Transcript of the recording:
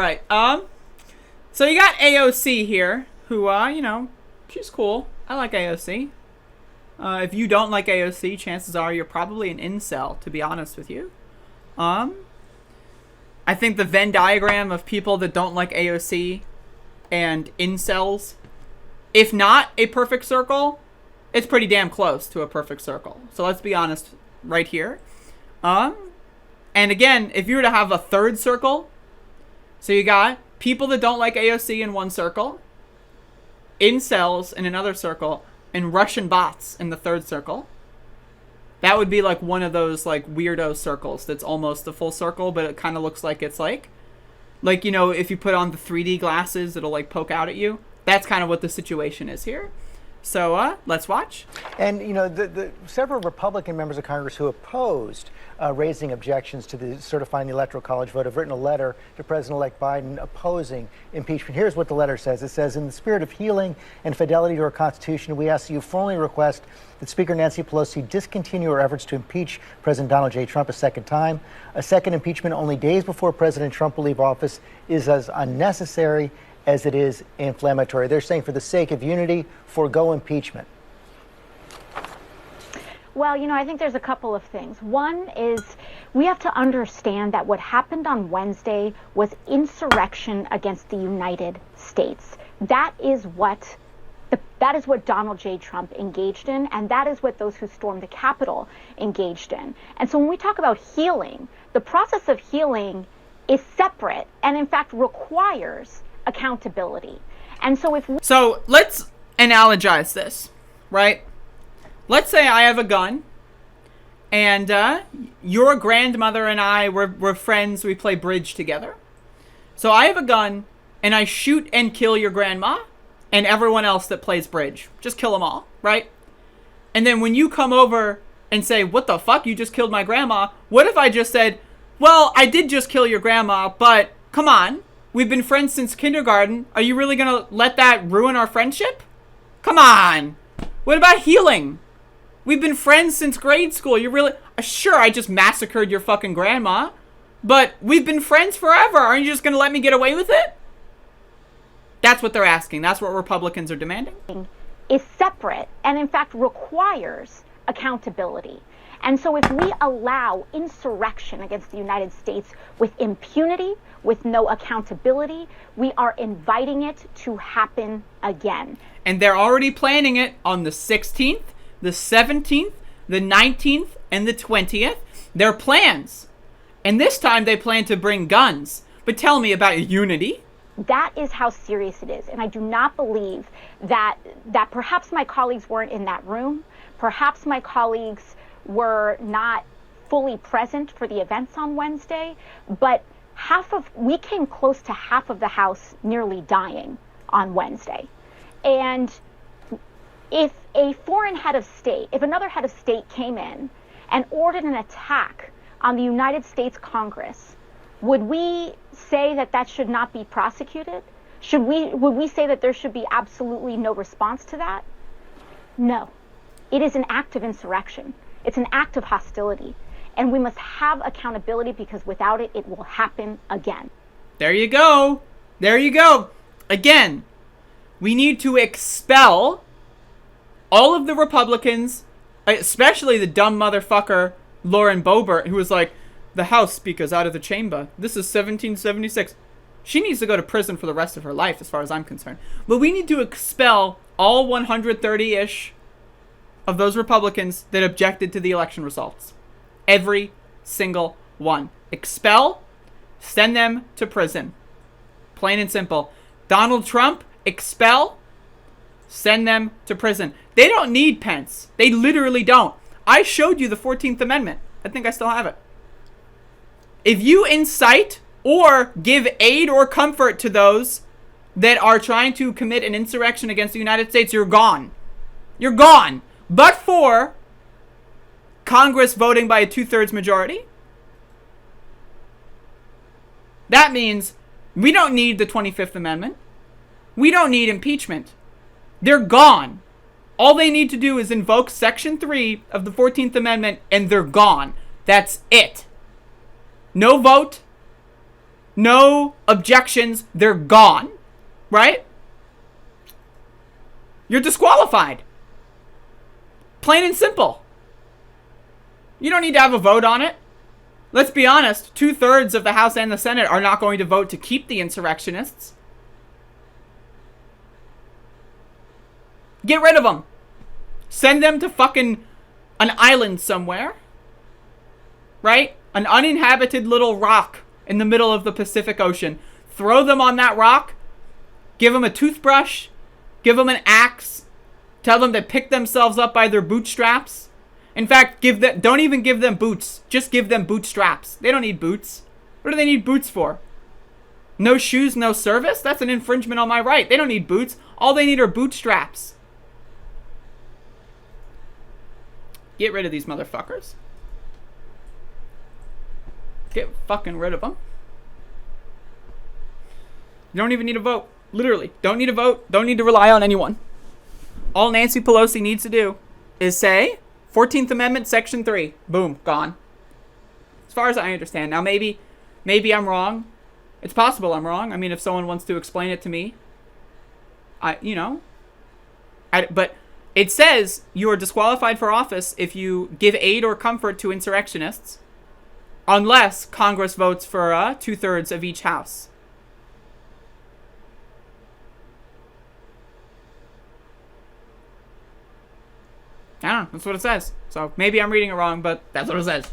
right. So you got AOC here, who, she's cool. I like AOC. If you don't like AOC, chances are you're probably an incel, to be honest with you. I think the Venn diagram of people that don't like AOC and incels, if not a perfect circle, it's pretty damn close to a perfect circle. So let's be honest right here. And again, if you were to have a third circle, so you got people that don't like AOC in one circle, incels in another circle, and Russian bots in the third circle. That would be like one of those like weirdo circles that's almost a full circle, but it kind of looks like it's like, if you put on the 3D glasses, it'll like poke out at you. That's kind of what the situation is here. So let's watch. And, the several Republican members of Congress who opposed raising objections to the certifying the Electoral College vote have written a letter to President-elect Biden opposing impeachment. Here's what the letter says. It says, in the spirit of healing and fidelity to our Constitution, we ask you formally request that Speaker Nancy Pelosi discontinue her efforts to impeach President Donald J. Trump a second time. A second impeachment only days before President Trump will leave office is as unnecessary as it is inflammatory. They're saying for the sake of unity, forego impeachment. Well, I think there's a couple of things. One is we have to understand that what happened on Wednesday was insurrection against the United States. That is what Donald J. Trump engaged in, and that is what those who stormed the Capitol engaged in. And so when we talk about healing, the process of healing is separate and in fact requires accountability. And so let's analogize this, right? Let's say I have a gun and your grandmother and I we're friends, we play bridge together. So I have a gun and I shoot and kill your grandma and everyone else that plays bridge. Just kill them all, right? And then when you come over and say, what the fuck, you just killed my grandma, what if I just said, well, I did just kill your grandma, but come on, we've been friends since kindergarten. Are you really going to let that ruin our friendship? Come on. What about healing? We've been friends since grade school. You're really... Sure, I just massacred your fucking grandma, but we've been friends forever. Aren't you just going to let me get away with it? That's what they're asking. That's what Republicans are demanding. Is separate and in fact requires accountability. And so if we allow insurrection against the United States with impunity, with no accountability, we are inviting it to happen again. And they're already planning it on the 16th, the 17th, the 19th, and the 20th. They're plans. And this time they plan to bring guns. But tell me about unity. That is how serious it is. And I do not believe that perhaps my colleagues weren't in that room. Perhaps my colleagues were not fully present for the events on Wednesday, but we came close to half of the House nearly dying on Wednesday. And if a foreign head of state, if another head of state came in and ordered an attack on the United States Congress, would we say that should not be prosecuted? Would we say that there should be absolutely no response to that? No. It is an act of insurrection. It's an act of hostility. And we must have accountability because without it, it will happen again. There you go. There you go. Again, we need to expel all of the Republicans, especially the dumb motherfucker Lauren Boebert, who was like, the House Speaker's out of the chamber. This is 1776. She needs to go to prison for the rest of her life, as far as I'm concerned. But we need to expel all 130-ish of those Republicans that objected to the election results. Every single one. Expel, send them to prison. Plain and simple. Donald Trump, expel, send them to prison. They don't need Pence. They literally don't. I showed you the 14th Amendment. I think I still have it. If you incite or give aid or comfort to those that are trying to commit an insurrection against the United States, you're gone. You're gone. But for Congress voting by a 2/3 majority, that means we don't need the 25th Amendment. We don't need impeachment. They're gone. All they need to do is invoke Section 3 of the 14th Amendment, and they're gone. That's it. No vote. no objections, they're gone, right? You're disqualified. Plain and simple. You don't need to have a vote on it. Let's be honest, 2/3 of the House and the Senate are not going to vote to keep the insurrectionists. Get rid of them. Send them to fucking an island somewhere. Right? An uninhabited little rock in the middle of the Pacific Ocean. Throw them on that rock. Give them a toothbrush. Give them an axe. Tell them to pick themselves up by their bootstraps. In fact, don't even give them boots. Just give them bootstraps. They don't need boots. What do they need boots for? No shoes, no service? That's an infringement on my right. They don't need boots. All they need are bootstraps. Get rid of these motherfuckers. Get fucking rid of them. You don't even need a vote. Literally. Don't need a vote. Don't need to rely on anyone. All Nancy Pelosi needs to do is say 14th Amendment, Section 3. Boom. Gone. As far as I understand. Now, maybe I'm wrong. It's possible I'm wrong. I mean, if someone wants to explain it to me, but it says you are disqualified for office if you give aid or comfort to insurrectionists unless Congress votes for 2/3 of each house. I don't know. That's what it says. So maybe I'm reading it wrong, but that's what it says.